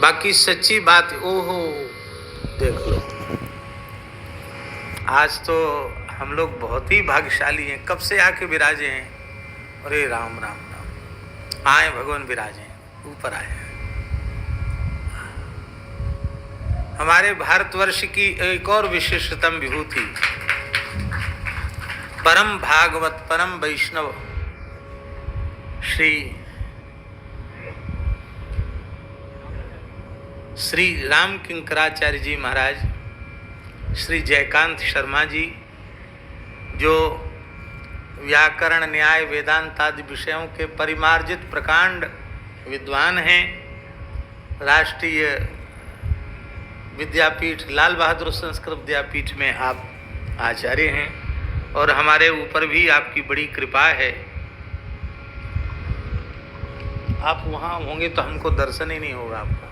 बाकी सच्ची बात, ओहो देख लो, आज तो हम लोग बहुत ही भाग्यशाली हैं। कब से आके विराजे हैं। अरे राम राम राम, आए भगवान विराजे, ऊपर आए। हमारे भारतवर्ष की एक और विशिष्टतम विभूति, परम भागवत परम वैष्णव श्री राम किंकराचार्य जी महाराज, श्री जयकांत शर्मा जी, जो व्याकरण न्याय वेदांत आदि विषयों के परिमार्जित प्रकांड विद्वान हैं, राष्ट्रीय विद्यापीठ लाल बहादुर संस्कृत विद्यापीठ में आप आचार्य हैं, और हमारे ऊपर भी आपकी बड़ी कृपा है। आप वहाँ होंगे तो हमको दर्शन ही नहीं होगा आपका,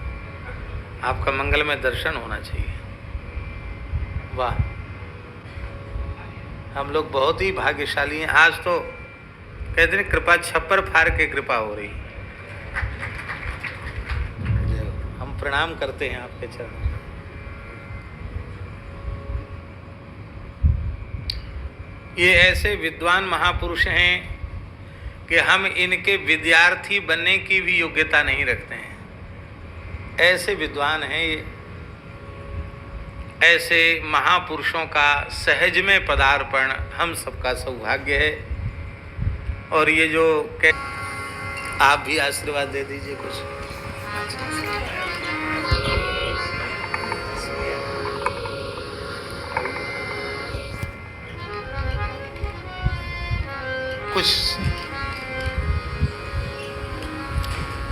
आपका मंगलमय दर्शन होना चाहिए। वाह, हम लोग बहुत ही भाग्यशाली हैं। आज तो कहते हैं कृपा छप्पर फाड़ के कृपा हो रही। हम प्रणाम करते हैं आपके चरणों। ये ऐसे विद्वान महापुरुष हैं कि हम इनके विद्यार्थी बनने की भी योग्यता नहीं रखते हैं। ऐसे विद्वान हैं ये, ऐसे महापुरुषों का सहज में पदार्पण हम सबका सौभाग्य है। और ये जो आप भी आशीर्वाद दे दीजिए कुछ।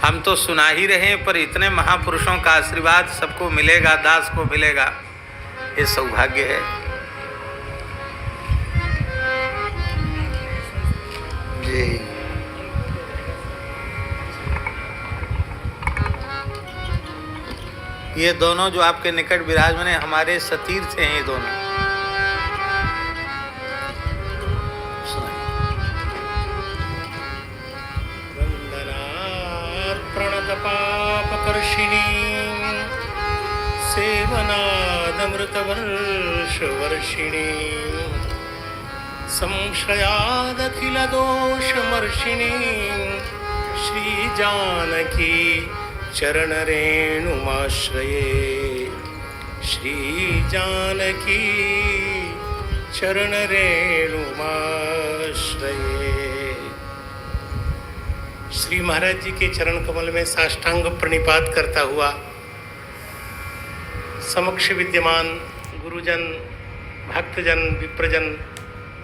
हम तो सुना ही रहे, पर इतने महापुरुषों का आशीर्वाद सबको मिलेगा, दास को मिलेगा, ये सौभाग्य है। जी, ये दोनों जो आपके निकट विराजमान हैं, हमारे सतीर्थ हैं ये दोनों। सेवनादमृतवर्षवर्षिणी संश्रयादखिलदोषमर्षिणी श्रीजानकी चरणरेणुमाश्रये, श्रीजानकी चरणरेणुमाश्रये। श्री महाराज जी के चरण कमल में साष्टांग प्रणिपात करता हुआ समक्ष विद्यमान गुरुजन, भक्तजन, विप्रजन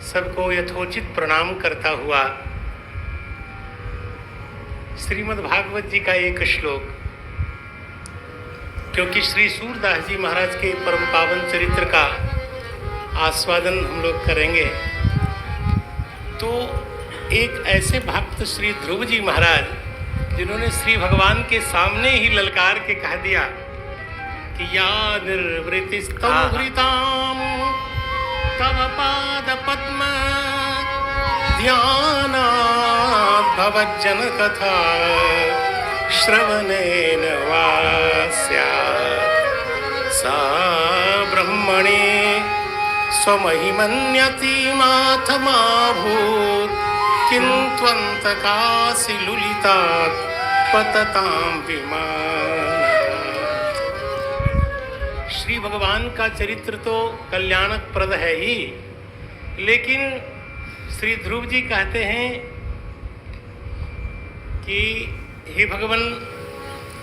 सबको यथोचित प्रणाम करता हुआ श्रीमद् भागवत जी का एक श्लोक, क्योंकि श्री सूरदास जी महाराज के परम पावन चरित्र का आस्वादन हम लोग करेंगे, तो एक ऐसे भक्त श्री ध्रुव जी महाराज जिन्होंने श्री भगवान के सामने ही ललकार के कह दिया कि या निर्वृतिस्तव हृताम तव पाद पद्म ध्यानात् भवज्जन कथा श्रवणेन वा स्यात् सा ब्रह्मणे स्वमहिमन्यतिमाथमाभूत् किन्त्वन्तकासि लुलितात् पततां विमानात्। श्री भगवान का चरित्र तो कल्याणप्रद है ही, लेकिन श्री ध्रुव जी कहते हैं कि हे भगवान,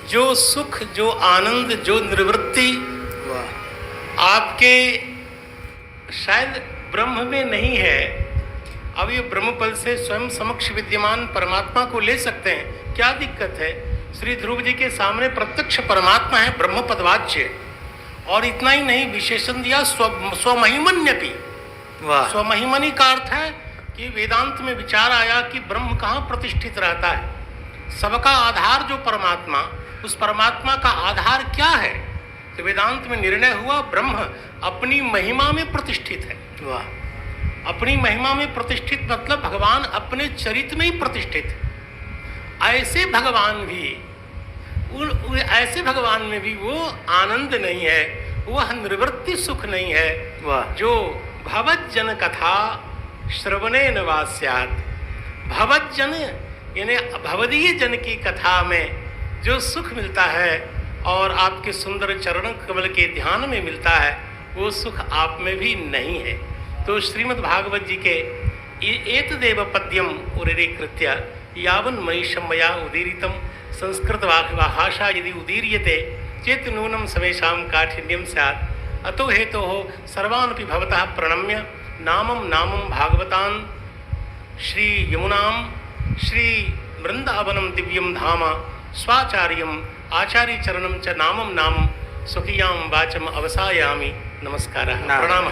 जो सुख, जो आनंद, जो निवृत्ति आपके शायद ब्रह्म में नहीं है, अब ये ब्रह्मपद से स्वयं समक्ष विद्यमान परमात्मा को ले सकते हैं, क्या दिक्कत है। श्री ध्रुव जी के सामने प्रत्यक्ष परमात्मा है, ब्रह्मपदवाच्य, और इतना ही नहीं, विशेषण दिया स्वमहिमन्यपि। स्वमहिमनि का अर्थ है कि वेदांत में विचार आया कि ब्रह्म कहाँ प्रतिष्ठित रहता है। सबका आधार जो परमात्मा, उस परमात्मा का आधार क्या है, तो वेदांत में निर्णय हुआ ब्रह्म अपनी महिमा में प्रतिष्ठित है। वाह, अपनी महिमा में प्रतिष्ठित मतलब भगवान अपने चरित्र में ही प्रतिष्ठित है। ऐसे भगवान भी ऐसे भगवान में भी वो आनंद नहीं है, वह निवृत्ति सुख नहीं है। वाह। जो भवज्जन कथा श्रवणे न वा स्यात्, भवज्जन यानी भवदीय जन की कथा में जो सुख मिलता है और आपके सुंदर चरण कमल के ध्यान में मिलता है, वो सुख आप में भी नहीं है। तो श्रीमद् भागवत जी के एतदेव पद्यम उरीकृत्य यावन् मनीषं मया उदीरितं संस्कृत भाषा यदि उदीर्यते चेत नूनं समेषां काठिन्यं स्यात्। अतो हेतोः सर्वानपि भवतः प्रणम्य नामं नामं भागवतान् श्री यमुनां श्री वृंदावनं दिव्यं धाम स्वाचार्यम् आचार्यचरणं च नामं नामं स्वकीयां वाचम् अवसायामि। नमस्कारः, प्रणामः।